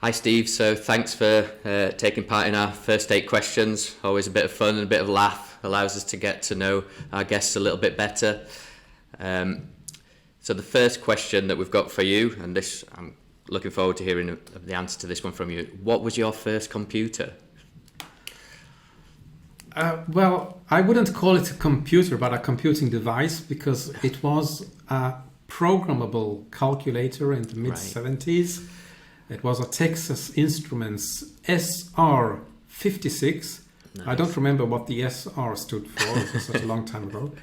Hi Steve, so thanks for taking part in our first 8 questions. Always a bit of fun and a bit of laugh, allows us to get to know our guests a little bit better. So the first question that we've got for you, and this I'm looking forward to hearing the answer to this one from you. What was your first computer? Well, I wouldn't call it a computer, but a computing device, because it was a programmable calculator in the mid-70s. Right. It was a Texas Instruments SR56. Nice. I don't remember what the SR stood for. It was such a long time ago.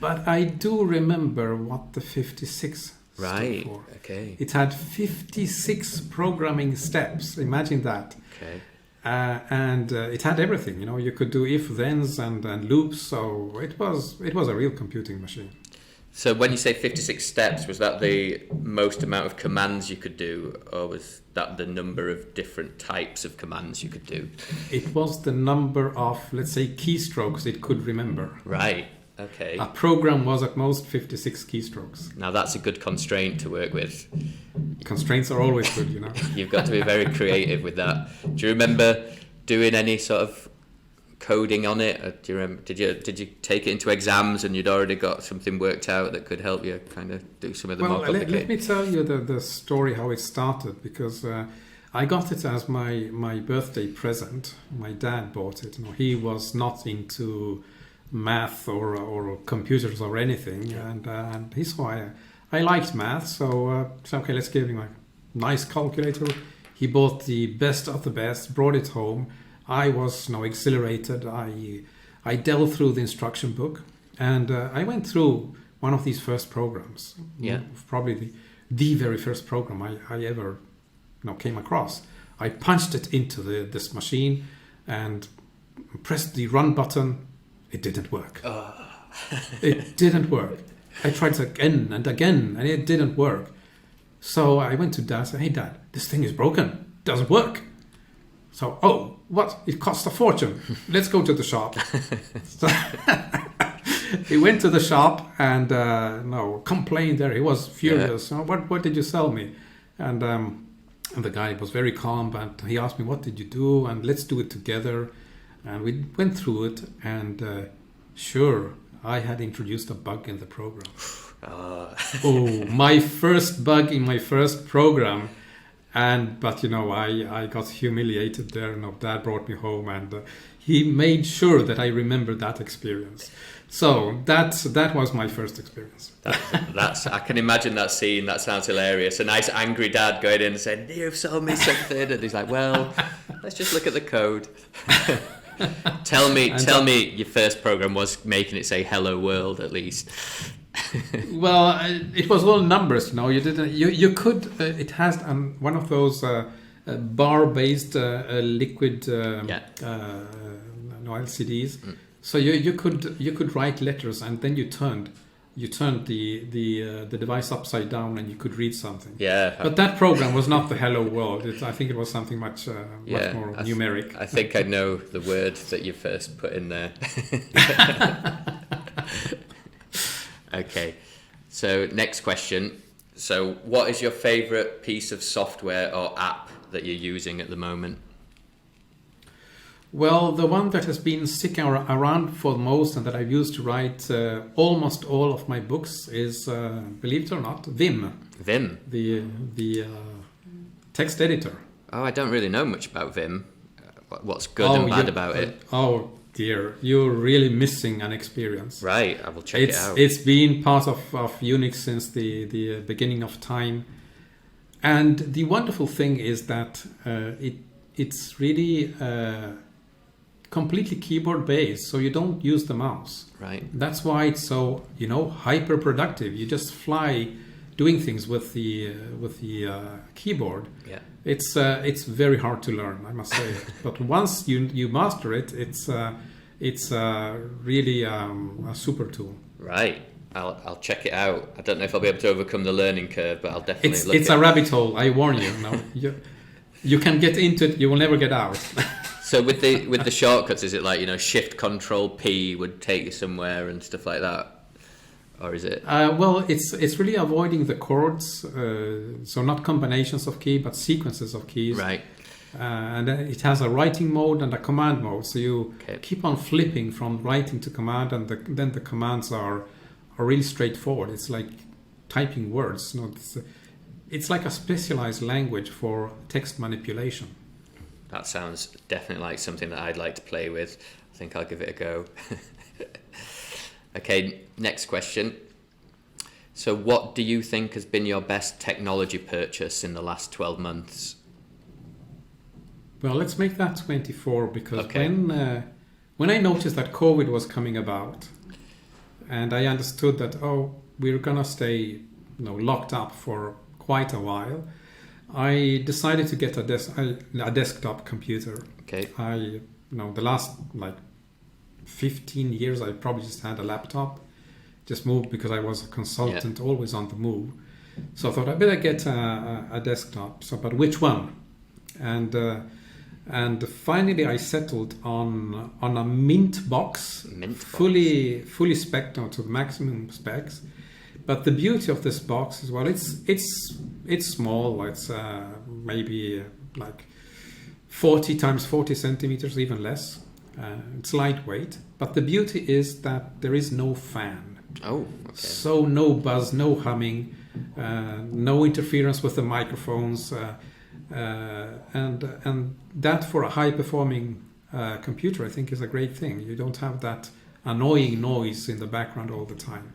But I do remember what the 56 stood for. Okay. It had 56 programming steps. Imagine that. Okay. And it had everything, you know. You could do if-thens and loops, so it was a real computing machine. So when you say 56 steps, was that the most amount of commands you could do, or was that the number of different types of commands you could do? It was the number of, let's say, keystrokes it could remember. Right, okay. A program was at most 56 keystrokes. Now that's a good constraint to work with. Constraints are always good, you know. You've got to be very creative with that. Do you remember doing any sort of coding on it? Or do you remember, did you take it into exams and you'd already got something worked out that could help you kind of do some of the more complicated? Let me tell you the story how it started, because I got it as my birthday present. My dad bought it. You know, he was not into math or computers or anything, and he saw I liked math, so okay, let's give him a nice calculator. He bought the best of the best, brought it home. I was exhilarated. I delved through the instruction book, and I went through one of these first programs. Yeah, probably the very first program I ever came across. I punched it into this machine and pressed the run button. It didn't work. It didn't work. I tried again and again, and it didn't work. So I went to Dad and said, "Hey Dad, this thing is broken. It doesn't work." So, what? It cost a fortune. Let's go to the shop. So he went to the shop and complained there. He was furious. Yeah. What did you sell me? And the guy was very calm, but he asked me, "What did you do? And let's do it together." And we went through it, and sure, I had introduced a bug in the program. My first bug in my first program. But I got humiliated there. Dad brought me home, and he made sure that I remembered that experience. So that was my first experience. I can imagine that scene. That sounds hilarious. A nice angry dad going in and saying, "You've sold me something," and he's like, "Well, let's just look at the code." Tell me, your first program was making it say "Hello World" at least. Well, it was all numbers. You didn't. You could. It has one of those bar-based liquid LCDs. Mm. So you could write letters, and then you turned the device upside down, and you could read something. Yeah. But that program was not the Hello World. I think it was something much more numeric. I think I know the word that you first put in there. Okay, so next question. So what is your favourite piece of software or app that you're using at the moment? Well, the one that has been sticking around for the most and that I've used to write almost all of my books is, believe it or not, Vim. Vim? The text editor. Oh, I don't really know much about Vim. What's good and bad about it? Oh, dear, you're really missing an experience. Right, I will check it out. It's been part of Unix since the beginning of time, and the wonderful thing is that it's really completely keyboard based, so you don't use the mouse. Right. That's why it's so hyper productive. You just fly doing things with the keyboard. Yeah. It's very hard to learn, I must say. But once you master it, it's really a super tool. Right. I'll check it out. I don't know if I'll be able to overcome the learning curve, but I'll definitely look. It's a rabbit hole. I warn you. You can get into it. You will never get out. So with the shortcuts, is it like Shift Control P would take you somewhere and stuff like that? or is it? Well, it's really avoiding the chords, so not combinations of key, but sequences of keys. Right. And it has a writing mode and a command mode, so you keep on flipping from writing to command, and then the commands are really straightforward. It's like typing words. You know, it's like a specialized language for text manipulation. That sounds definitely like something that I'd like to play with. I think I'll give it a go. Okay, next question. So what do you think has been your best technology purchase in the last 12 months? Well, let's make that 24, because when I noticed that COVID was coming about, and I understood that, we're gonna stay locked up for quite a while, I decided to get a desktop computer. Okay. The last 15 years I probably just had a laptop, just moved because I was a consultant, always on the move. So I thought I better get a desktop. So, but which one? And finally I settled on a Mint box, fully spec'd to the maximum specs. But the beauty of this box is, well, it's small. It's maybe like 40 times 40 centimeters, even less. It's lightweight. But the beauty is that there is no fan. Oh, okay. So no buzz, no humming, no interference with the microphones, and that for a high-performing computer, I think, is a great thing. You don't have that annoying noise in the background all the time.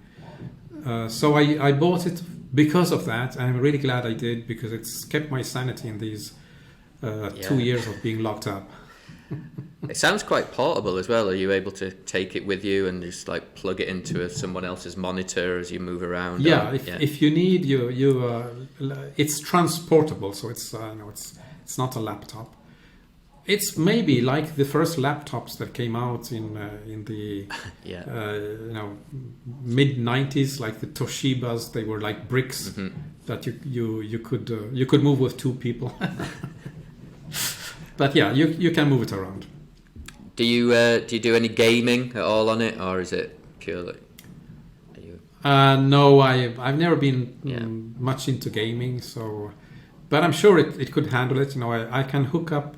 So I bought it because of that, and I'm really glad I did, because it's kept my sanity in these 2 years of being locked up. It sounds quite portable as well. Are you able to take it with you and just plug it into someone else's monitor as you move around? Yeah, if you need, it's transportable, so it's not a laptop. It's maybe like the first laptops that came out in the mid 90s, like the Toshibas. They were like bricks that you could move with two people. But yeah, you can move it around. Do you do any gaming at all on it, or is it purely? No, I've never been much into gaming, so, but I'm sure it could handle it. I can hook up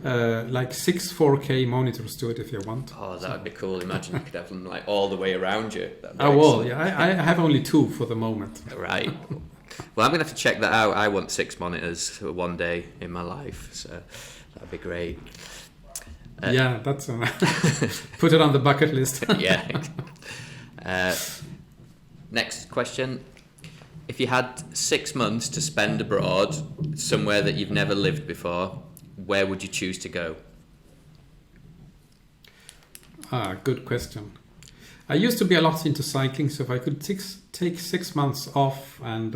like 6 4K monitors to it if you want. Oh, that would be cool. Imagine you could have them all the way around you. I have only 2 for the moment. Right. Well, I'm gonna have to check that out. I want 6 monitors one day in my life, so that'd be great. That's put it on the bucket list. Yeah. Next question. If you had 6 months to spend abroad, somewhere that you've never lived before, where would you choose to go? Good question. I used to be a lot into cycling, so if I could take 6 months off and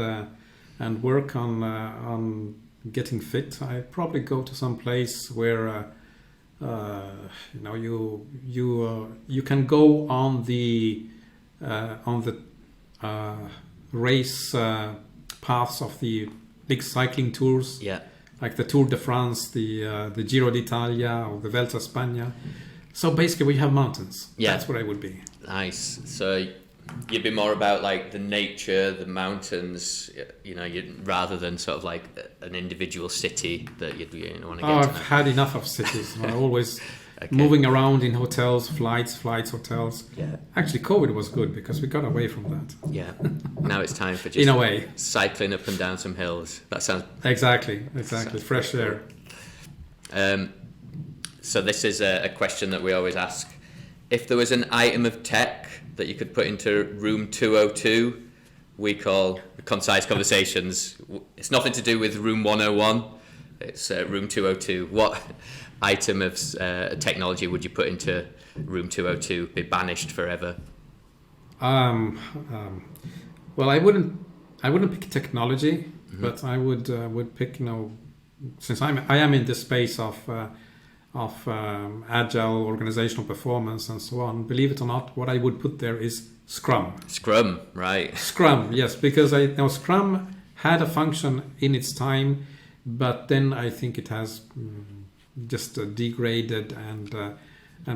work on getting fit, I'd probably go to some place where you can go on the race paths of the big cycling tours, like the Tour de France, the Giro d'Italia, or the Vuelta a España. So basically, we have mountains. That's what I would be. Nice. So you'd be more about the nature, the mountains, rather than sort of like an individual city that you'd want to get to. I've had enough of cities. I'm always moving around in hotels, flights, hotels. Yeah. Actually, COVID was good because we got away from that. Yeah. Now it's time for just in a way cycling up and down some hills. That sounds exactly fresh air. So this is a question that we always ask. If there was an item of tech that you could put into room 202, we call Concise Conversations. It's nothing to do with room 101. It's room 202. What item of technology would you put into room 202? Be banished forever? Well, I wouldn't pick technology, but I would pick, since I am in this space of agile organizational performance and so on. Believe it or not, what I would put there is Scrum. Scrum, right? Scrum, yes, because Scrum had a function in its time, but then I think it has just degraded and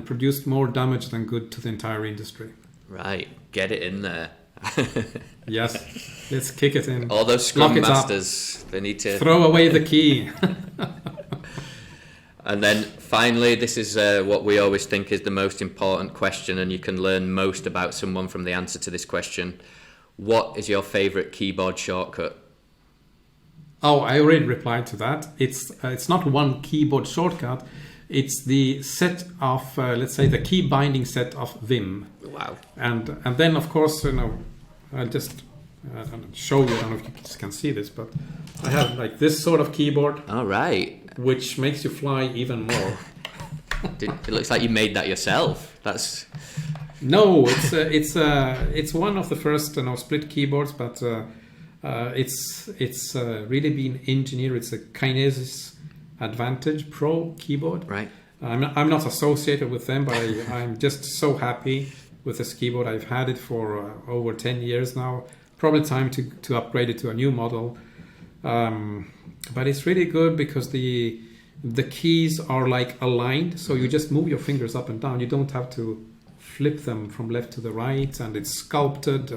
produced more damage than good to the entire industry. Right, get it in there. Yes, let's kick it in. All those Lock Scrum it up. Masters, they need to... Throw away the key. And then finally, this is what we always think is the most important question, and you can learn most about someone from the answer to this question. What is your favourite keyboard shortcut? Oh, I already replied to that. It's not one keyboard shortcut. It's the set of, let's say, the key binding set of Vim. Wow. And then, of course, I'll just show you. I don't know if you can see this, but I have like this sort of keyboard. All right. Which makes you fly even more. It looks like you made that yourself. That's... No, it's one of the first split keyboards, but it's really been engineered. It's a Kinesis Advantage Pro keyboard. Right. I'm not associated with them, but I'm just so happy with this keyboard. I've had it for over 10 years now. Probably time to upgrade it to a new model. But it's really good because the keys are like aligned, so you just move your fingers up and down. You don't have to flip them from left to the right, and it's sculpted.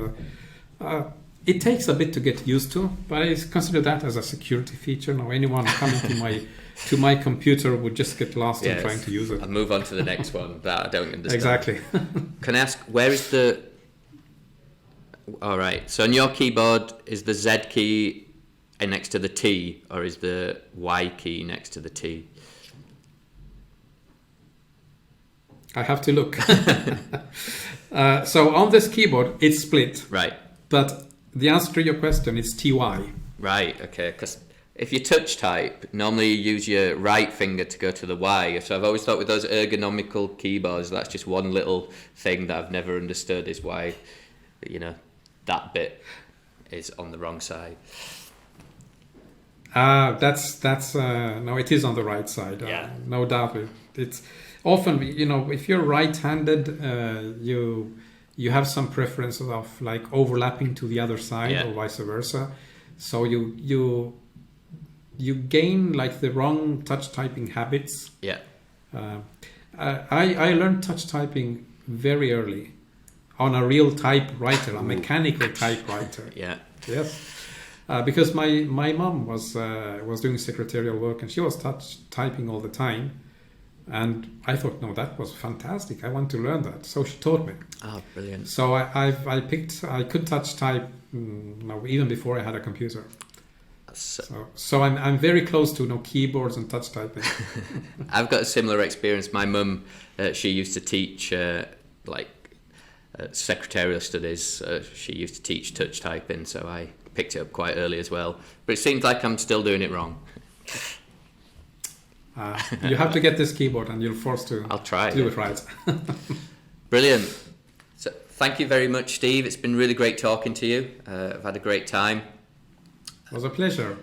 It takes a bit to get used to, but I consider that as a security feature. Now, anyone coming to my computer would just get lost in trying to use it. I'll move on to the next one that I don't understand. Exactly. Can I ask, where is the... All right, so on your keyboard, is the Z key next to the T, or is the Y key next to the T? I have to look. So on this keyboard, it's split. Right. But the answer to your question is TY. Right, okay, because if you touch type, normally you use your right finger to go to the Y. So I've always thought with those ergonomical keyboards, that's just one little thing that I've never understood, is why, that bit is on the wrong side. No, it is on the right side. Yeah. No doubt. It's often, if you're right-handed, you have some preferences of like overlapping to the other side or vice versa. So you gain like the wrong touch typing habits. Yeah. I learned touch typing very early on a real typewriter, a mechanical typewriter. Yeah. Yes. Because my mom was doing secretarial work, and she was typing all the time, and I thought, no, that was fantastic. I want to learn that, so she taught me. Oh, brilliant! So I could touch type even before I had a computer. So I'm very close to keyboards and touch typing. I've got a similar experience. My mum, she used to teach secretarial studies. She used to teach touch typing, so I picked it up quite early as well, but it seems like I'm still doing it wrong. You have to get this keyboard, and you're forced to. I'll try to do it right. Brilliant. So thank you very much, Steve. It's been really great talking to you. I've had a great time. It was a pleasure.